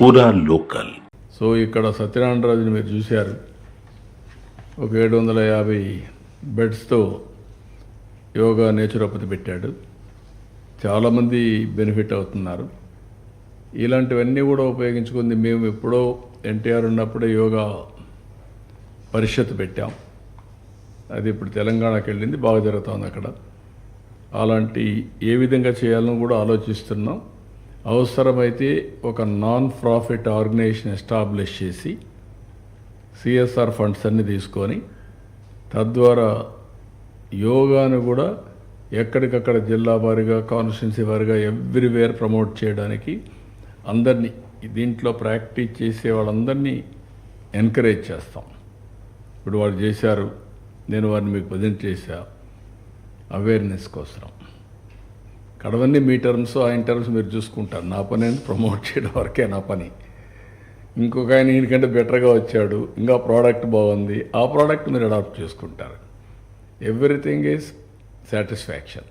పూరా local. So ఇక్కడ సత్యనారాయణరాజుని మీరు చూశారు, ఒక 750 బెడ్స్తో యోగా నేచురోపతి పెట్టాడు. చాలామంది బెనిఫిట్ అవుతున్నారు. ఇలాంటివన్నీ కూడా ఉపయోగించుకుంది. మేము ఎప్పుడో ఎన్టీఆర్ ఉన్నప్పుడే యోగా పరిషత్ పెట్టాం. అది ఇప్పుడు తెలంగాణకి వెళ్ళింది, బాగా జరుగుతుంది అక్కడ. అలాంటి ఏ విధంగా చేయాలని కూడా ఆలోచిస్తున్నాం. అవసరమైతే ఒక నాన్ ప్రాఫిట్ ఆర్గనైజేషన్ ఎస్టాబ్లిష్ చేసి సిఎస్ఆర్ ఫండ్స్ అన్ని తీసుకొని తద్వారా యోగాను కూడా ఎక్కడికక్కడ జిల్లా వారీగా, కాన్స్టిట్యున్సీ వారీగా ఎవ్రీవేర్ ప్రమోట్ చేయడానికి అందరినీ, దీంట్లో ప్రాక్టీస్ చేసే వాళ్ళందరినీ ఎంకరేజ్ చేస్తాం. ఇప్పుడు వాళ్ళు చేశారు, నేను వారిని మీకు ప్రజెంట్ చేశా అవేర్నెస్ కోసం. కడవన్నీ మీ టర్మ్స్, ఆయన టర్మ్స్ మీరు చూసుకుంటారు. నా పని అనేది ప్రమోట్ చేయడం వరకే నా పని. ఇంకొక ఆయన ఈయనకంటే బెటర్గా వచ్చాడు, ఇంకా ప్రోడక్ట్ బాగుంది, ఆ ప్రోడక్ట్ మీరు అడాప్ట్ చేసుకుంటారు. Everything is satisfaction.